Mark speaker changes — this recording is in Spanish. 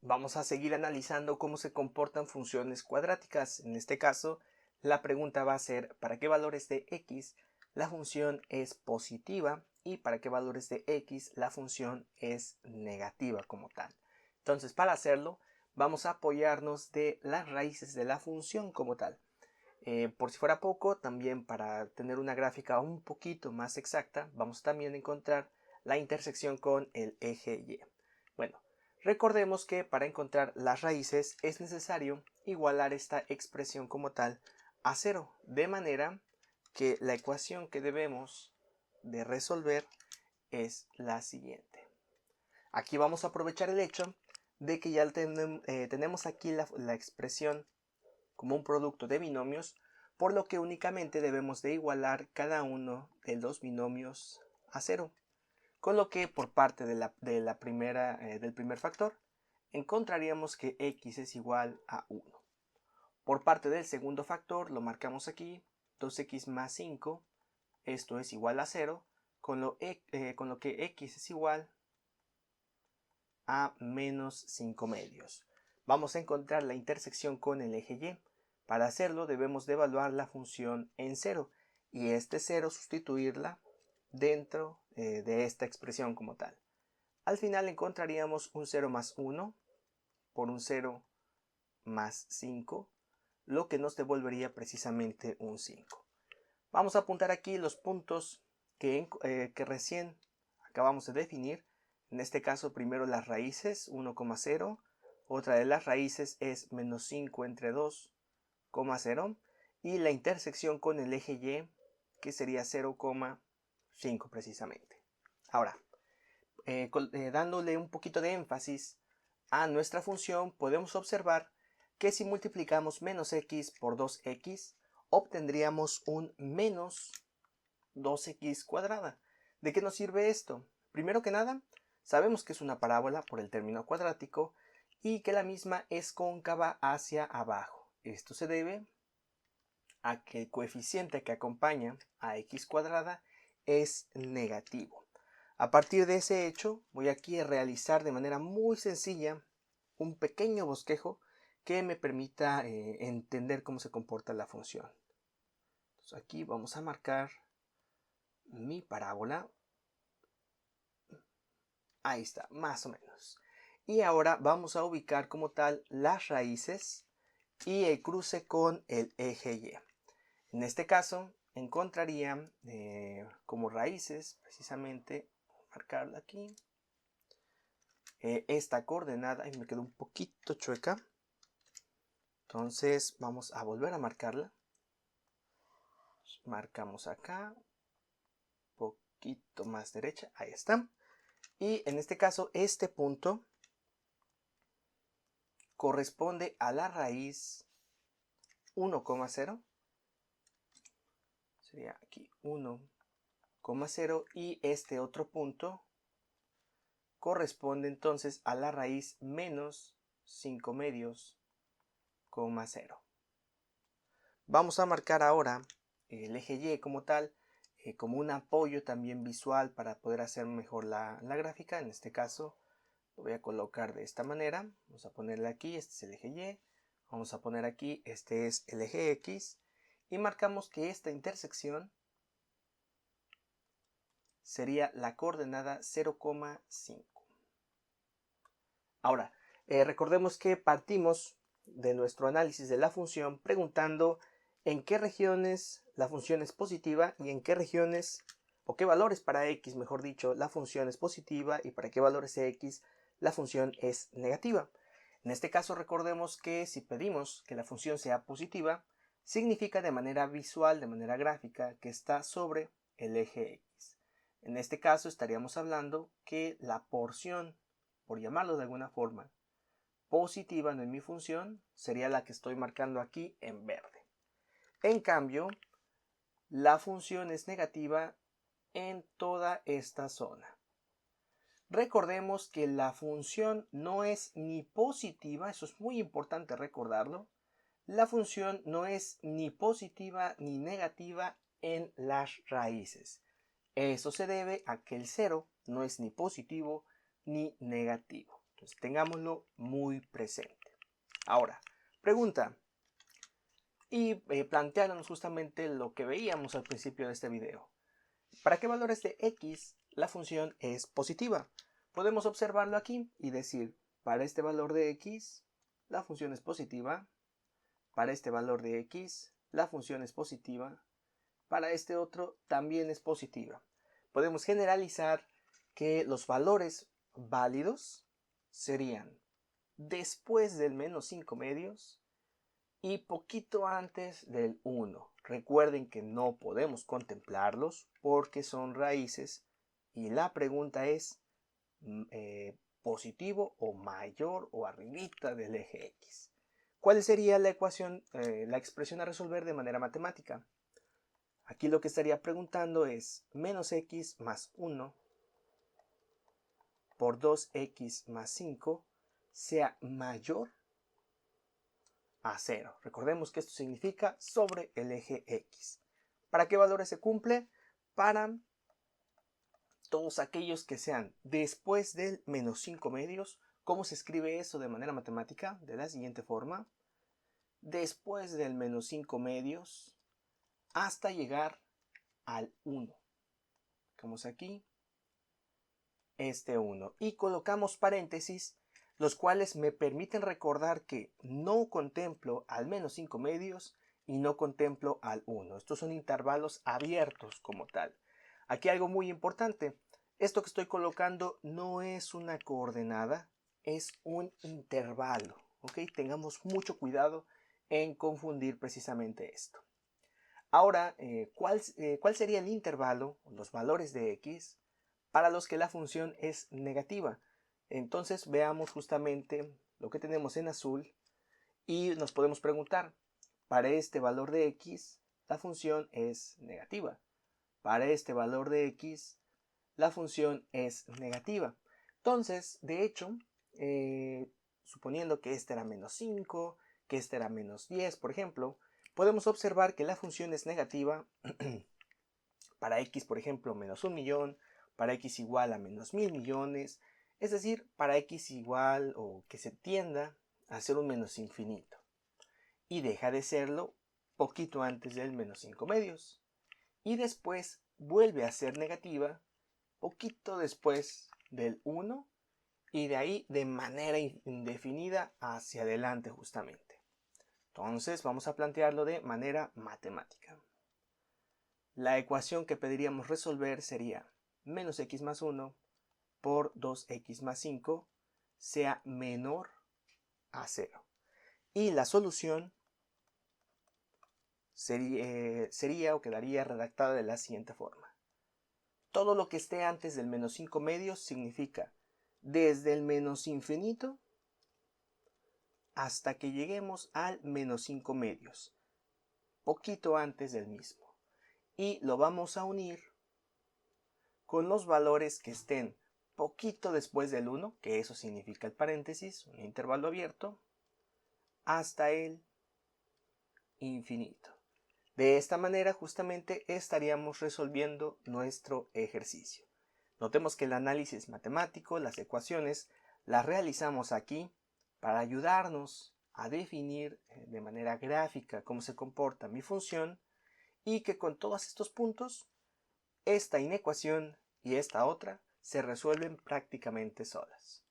Speaker 1: Vamos a seguir analizando cómo se comportan funciones cuadráticas. En este caso, la pregunta va a ser ¿para qué valores de x la función es positiva y para qué valores de x la función es negativa como tal? Entonces, para hacerlo, vamos a apoyarnos de las raíces de la función como tal. Por si fuera poco, también para tener una gráfica un poquito más exacta, vamos también a encontrar la intersección con el eje Y. Bueno, recordemos que para encontrar las raíces es necesario igualar esta expresión como tal a 0, de manera que la ecuación que debemos de resolver es la siguiente. Aquí vamos a aprovechar el hecho de que ya tenemos aquí la expresión como un producto de binomios, por lo que únicamente debemos de igualar cada uno de los binomios a 0. Con lo que por parte del primer factor encontraríamos que x es igual a 1. Por parte del segundo factor lo marcamos aquí, 2x más 5, esto es igual a 0, con lo que x es igual a menos 5 medios. Vamos a encontrar la intersección con el eje Y. Para hacerlo debemos de evaluar la función en 0 y este 0 sustituirla dentro de esta expresión como tal. Al final encontraríamos un 0 más 1 por un 0 más 5, lo que nos devolvería precisamente un 5. Vamos a apuntar aquí los puntos que recién acabamos de definir. En este caso primero las raíces 1,0, otra de las raíces es menos 5 entre 2,0 y la intersección con el eje Y que sería 0,5 precisamente. Ahora, dándole un poquito de énfasis a nuestra función, podemos observar que si multiplicamos menos x por 2x, obtendríamos un menos 2x cuadrada. ¿De qué nos sirve esto? Primero que nada, sabemos que es una parábola por el término cuadrático y que la misma es cóncava hacia abajo. Esto se debe a que el coeficiente que acompaña a x cuadrada es negativo. A partir de ese hecho, voy aquí a realizar de manera muy sencilla un pequeño bosquejo que me permita entender cómo se comporta la función. Entonces aquí vamos a marcar mi parábola. Ahí está, más o menos. Y ahora vamos a ubicar como tal las raíces y el cruce con el eje Y. En este caso encontraría como raíces, precisamente, marcarla aquí, esta coordenada, y me quedó un poquito chueca. Entonces vamos a volver a marcarla. Marcamos acá, un poquito más derecha, ahí está. Y en este caso este punto corresponde a la raíz 1,0. Sería aquí 1,0 y este otro punto corresponde entonces a la raíz menos 5 medios, 0. Vamos a marcar ahora el eje Y como tal, como un apoyo también visual para poder hacer mejor la gráfica. En este caso lo voy a colocar de esta manera. Vamos a ponerle aquí, este es el eje Y. Vamos a poner aquí, este es el eje X. Y marcamos que esta intersección sería la coordenada 0,5. Ahora, recordemos que partimos de nuestro análisis de la función preguntando en qué regiones la función es positiva y en qué regiones, o qué valores para x, mejor dicho, la función es positiva y para qué valores de x la función es negativa. En este caso recordemos que si pedimos que la función sea positiva, significa de manera visual, de manera gráfica, que está sobre el eje x. En este caso estaríamos hablando que la porción, por llamarlo de alguna forma, positiva en mi función sería la que estoy marcando aquí en verde. En cambio, la función es negativa en toda esta zona. Recordemos que la función no es ni positiva, eso es muy importante recordarlo. La función no es ni positiva ni negativa en las raíces. Eso se debe a que el 0 no es ni positivo ni negativo. Entonces tengámoslo muy presente. Ahora, pregunta. Y plantearnos justamente lo que veíamos al principio de este video. ¿Para qué valores de x la función es positiva? Podemos observarlo aquí y decir, para este valor de x, la función es positiva. Para este valor de x, la función es positiva. Para este otro, también es positiva. Podemos generalizar que los valores válidos serían después del menos 5 medios y poquito antes del 1. Recuerden que no podemos contemplarlos porque son raíces y la pregunta es positivo o mayor o arribita del eje x. ¿Cuál sería la ecuación, la expresión a resolver de manera matemática? Aquí lo que estaría preguntando es menos x más 1 por 2x más 5 sea mayor a 0. Recordemos que esto significa sobre el eje x. ¿Para qué valores se cumple? Para todos aquellos que sean después del menos 5 medios. ¿Cómo se escribe eso de manera matemática? De la siguiente forma. Después del menos 5 medios hasta llegar al 1. Vamos aquí. Este 1. Y colocamos paréntesis, los cuales me permiten recordar que no contemplo al menos 5 medios y no contemplo al 1. Estos son intervalos abiertos como tal. Aquí algo muy importante. Esto que estoy colocando no es una coordenada, es un intervalo. ¿Ok? Tengamos mucho cuidado en confundir precisamente esto. Ahora, ¿cuál sería el intervalo, los valores de x, para los que la función es negativa? Entonces veamos justamente lo que tenemos en azul y nos podemos preguntar, para este valor de x, la función es negativa. Para este valor de x, la función es negativa. Entonces, de hecho, suponiendo que este era menos 5, que este era menos 10, por ejemplo, podemos observar que la función es negativa para x, por ejemplo, menos 1 millón, para x igual a menos 1000 millones, es decir, para x igual o que se tienda a ser un menos infinito. Y deja de serlo poquito antes del menos 5 medios. Y después vuelve a ser negativa poquito después del 1 y de ahí de manera indefinida hacia adelante justamente. Entonces vamos a plantearlo de manera matemática. La ecuación que pediríamos resolver sería menos x más 1 por 2x más 5 sea menor a 0. Y la solución sería o quedaría redactada de la siguiente forma. Todo lo que esté antes del menos 5 medios significa desde el menos infinito hasta que lleguemos al menos 5 medios, poquito antes del mismo. Y lo vamos a unir con los valores que estén poquito después del 1, que eso significa el paréntesis, un intervalo abierto, hasta el infinito. De esta manera justamente estaríamos resolviendo nuestro ejercicio. Notemos que el análisis matemático, las ecuaciones, las realizamos aquí para ayudarnos a definir de manera gráfica cómo se comporta mi función y que con todos estos puntos, esta inecuación y esta otra se resuelven prácticamente solas.